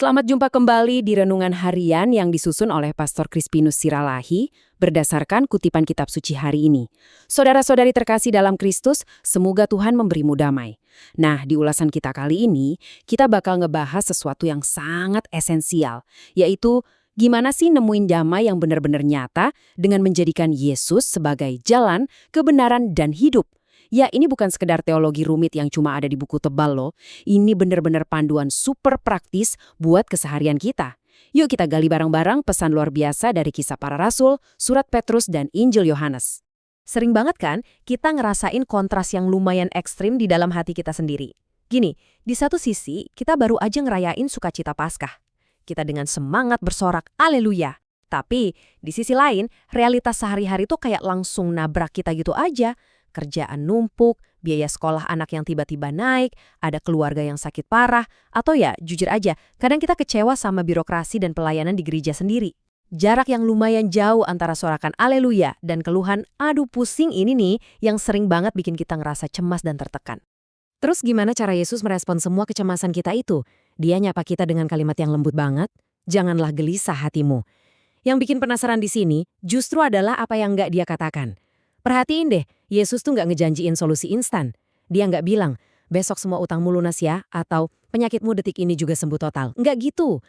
Selamat jumpa kembali di Renungan Harian yang disusun oleh Pastor Crispinus Siralahi berdasarkan kutipan kitab suci hari ini. Saudara-saudari terkasih dalam Kristus, semoga Tuhan memberimu damai. Nah, di ulasan kita kali ini, kita bakal ngebahas sesuatu yang sangat esensial, yaitu gimana sih nemuin damai yang benar-benar nyata dengan menjadikan Yesus sebagai jalan, kebenaran, dan hidup. Ya, ini bukan sekedar teologi rumit yang cuma ada di buku tebal loh. Ini benar-benar panduan super praktis buat keseharian kita. Yuk kita gali bareng-bareng pesan luar biasa dari Kisah Para Rasul, Surat Petrus, dan Injil Yohanes. Sering banget kan kita ngerasain kontras yang lumayan ekstrim di dalam hati kita sendiri. Gini, di satu sisi kita baru aja ngerayain sukacita Paskah. Kita dengan semangat bersorak, "Haleluya!" Tapi di sisi lain, realitas sehari-hari tuh kayak langsung nabrak kita gitu aja. Kerjaan numpuk, biaya sekolah anak yang tiba-tiba naik, ada keluarga yang sakit parah, atau ya jujur aja, kadang kita kecewa sama birokrasi dan pelayanan di gereja sendiri. Jarak yang lumayan jauh antara sorakan "Haleluya" dan keluhan "aduh pusing" ini nih yang sering banget bikin kita ngerasa cemas dan tertekan. Terus gimana cara Yesus merespon semua kecemasan kita itu? Dia nyapa kita dengan kalimat yang lembut banget, "Janganlah gelisah hatimu." Yang bikin penasaran di sini justru adalah apa yang nggak dia katakan. Perhatiin deh, Yesus tuh nggak ngejanjiin solusi instan. Dia nggak bilang, "Besok semua utangmu lunas ya," atau "Penyakitmu detik ini juga sembuh total." Nggak gitu.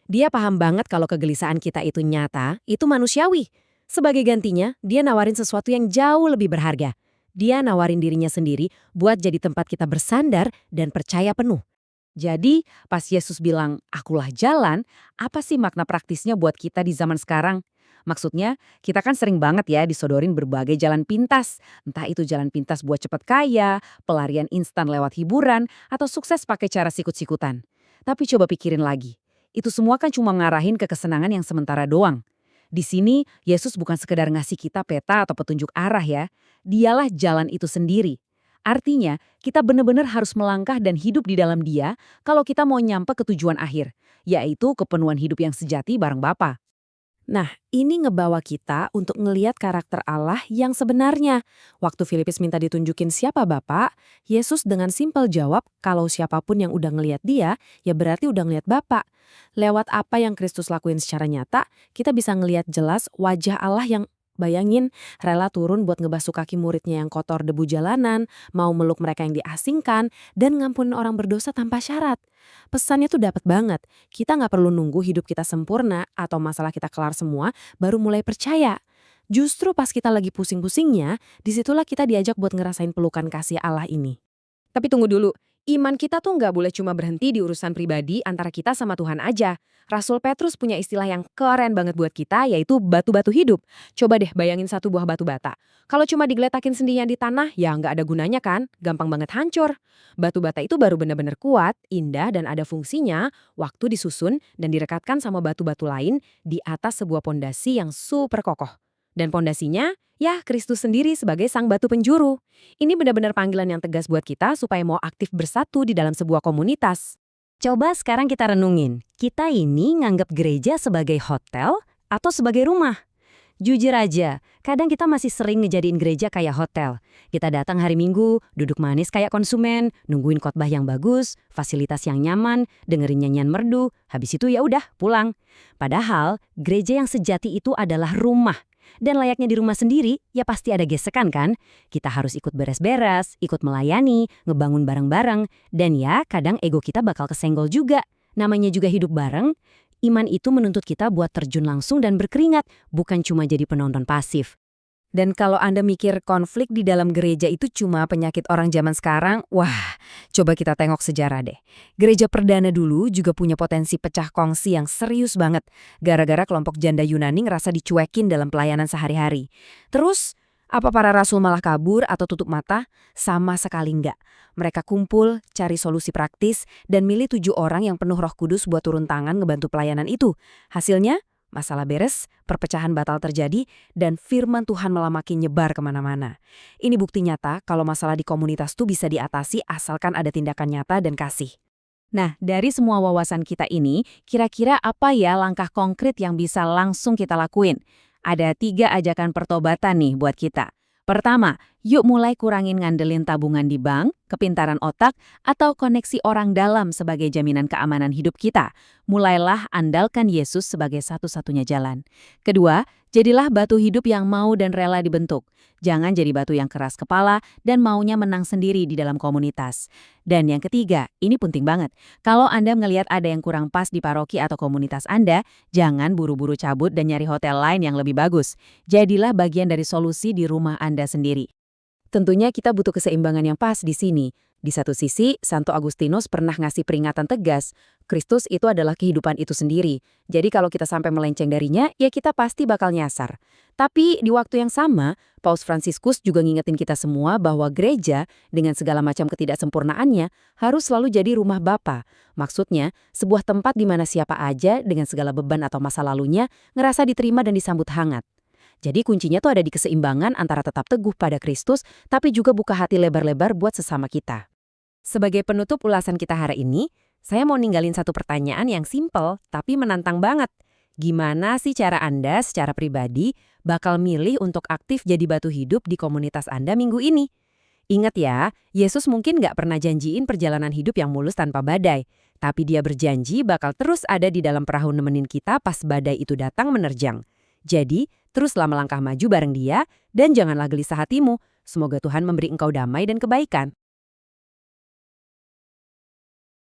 Dia paham banget kalau kegelisahan kita itu nyata, itu manusiawi. Sebagai gantinya, dia nawarin sesuatu yang jauh lebih berharga. Dia nawarin dirinya sendiri buat jadi tempat kita bersandar dan percaya penuh. Jadi, pas Yesus bilang, "Akulah jalan," apa sih makna praktisnya buat kita di zaman sekarang? Maksudnya, kita kan sering banget ya disodorin berbagai jalan pintas. Entah itu jalan pintas buat cepet kaya, pelarian instan lewat hiburan, atau sukses pakai cara sikut-sikutan. Tapi coba pikirin lagi, itu semua kan cuma ngarahin ke kesenangan yang sementara doang. Di sini, Yesus bukan sekedar ngasih kita peta atau petunjuk arah ya. Dialah jalan itu sendiri. Artinya, kita benar-benar harus melangkah dan hidup di dalam Dia kalau kita mau nyampe ke tujuan akhir, yaitu kepenuhan hidup yang sejati bareng Bapa. Nah, ini ngebawa kita untuk ngeliat karakter Allah yang sebenarnya. Waktu Filipus minta ditunjukin siapa Bapa, Yesus dengan simpel jawab kalau siapapun yang udah ngeliat Dia, ya berarti udah ngeliat Bapa. Lewat apa yang Kristus lakuin secara nyata, kita bisa ngeliat jelas wajah Allah yang bayangin rela turun buat ngebasuh kaki muridnya yang kotor debu jalanan, mau meluk mereka yang diasingkan, dan ngampunin orang berdosa tanpa syarat. Pesannya tuh dapat banget. Kita nggak perlu nunggu hidup kita sempurna atau masalah kita kelar semua, baru mulai percaya. Justru pas kita lagi pusing-pusingnya, disitulah kita diajak buat ngerasain pelukan kasih Allah ini. Tapi tunggu dulu, iman kita tuh nggak boleh cuma berhenti di urusan pribadi antara kita sama Tuhan aja. Rasul Petrus punya istilah yang keren banget buat kita, yaitu batu-batu hidup. Coba deh bayangin satu buah batu bata. Kalau cuma digeletakin sendirian di tanah, ya nggak ada gunanya kan? Gampang banget hancur. Batu bata itu baru benar-benar kuat, indah, dan ada fungsinya waktu disusun dan direkatkan sama batu-batu lain di atas sebuah pondasi yang super kokoh. Dan pondasinya, ya Kristus sendiri sebagai sang batu penjuru. Ini benar-benar panggilan yang tegas buat kita supaya mau aktif bersatu di dalam sebuah komunitas. Coba sekarang kita renungin, kita ini nganggap gereja sebagai hotel atau sebagai rumah? Jujur aja, kadang kita masih sering ngejadiin gereja kayak hotel. Kita datang hari Minggu, duduk manis kayak konsumen, nungguin khotbah yang bagus, fasilitas yang nyaman, dengerin nyanyian merdu, habis itu ya udah pulang. Padahal, gereja yang sejati itu adalah rumah. Dan layaknya di rumah sendiri, ya pasti ada gesekan kan? Kita harus ikut beres-beres, ikut melayani, ngebangun bareng-bareng, dan ya kadang ego kita bakal kesenggol juga. Namanya juga hidup bareng, iman itu menuntut kita buat terjun langsung dan berkeringat, bukan cuma jadi penonton pasif. Dan kalau Anda mikir konflik di dalam gereja itu cuma penyakit orang zaman sekarang, wah, coba kita tengok sejarah deh. Gereja perdana dulu juga punya potensi pecah kongsi yang serius banget, gara-gara kelompok janda Yunani ngerasa dicuekin dalam pelayanan sehari-hari. Terus, apa para rasul malah kabur atau tutup mata? Sama sekali enggak. Mereka kumpul, cari solusi praktis, dan milih 7 orang yang penuh Roh Kudus buat turun tangan ngebantu pelayanan itu. Hasilnya, masalah beres, perpecahan batal terjadi, dan firman Tuhan malah makin nyebar kemana-mana. Ini bukti nyata kalau masalah di komunitas tuh bisa diatasi asalkan ada tindakan nyata dan kasih. Nah, dari semua wawasan kita ini, kira-kira apa ya langkah konkret yang bisa langsung kita lakuin? Ada 3 ajakan pertobatan nih buat kita. Pertama, Yuk mulai kurangin ngandelin tabungan di bank, kepintaran otak, atau koneksi orang dalam sebagai jaminan keamanan hidup kita. Mulailah andalkan Yesus sebagai satu-satunya jalan. Kedua, jadilah batu hidup yang mau dan rela dibentuk. Jangan jadi batu yang keras kepala dan maunya menang sendiri di dalam komunitas. Dan yang ketiga, ini penting banget. Kalau Anda ngelihat ada yang kurang pas di paroki atau komunitas Anda, jangan buru-buru cabut dan nyari hotel lain yang lebih bagus. Jadilah bagian dari solusi di rumah Anda sendiri. Tentunya kita butuh keseimbangan yang pas di sini. Di satu sisi, Santo Agustinus pernah ngasih peringatan tegas. Kristus itu adalah kehidupan itu sendiri. Jadi kalau kita sampai melenceng darinya, ya kita pasti bakal nyasar. Tapi di waktu yang sama, Paus Fransiskus juga ngingetin kita semua bahwa gereja, dengan segala macam ketidaksempurnaannya, harus selalu jadi rumah Bapa. Maksudnya, sebuah tempat di mana siapa aja dengan segala beban atau masa lalunya ngerasa diterima dan disambut hangat. Jadi kuncinya tuh ada di keseimbangan antara tetap teguh pada Kristus, tapi juga buka hati lebar-lebar buat sesama kita. Sebagai penutup ulasan kita hari ini, saya mau ninggalin satu pertanyaan yang simpel tapi menantang banget. Gimana sih cara Anda secara pribadi bakal milih untuk aktif jadi batu hidup di komunitas Anda minggu ini? Ingat ya, Yesus mungkin nggak pernah janjiin perjalanan hidup yang mulus tanpa badai. Tapi dia berjanji bakal terus ada di dalam perahu nemenin kita pas badai itu datang menerjang. Jadi, teruslah melangkah maju bareng dia, dan janganlah gelisah hatimu. Semoga Tuhan memberi engkau damai dan kebaikan.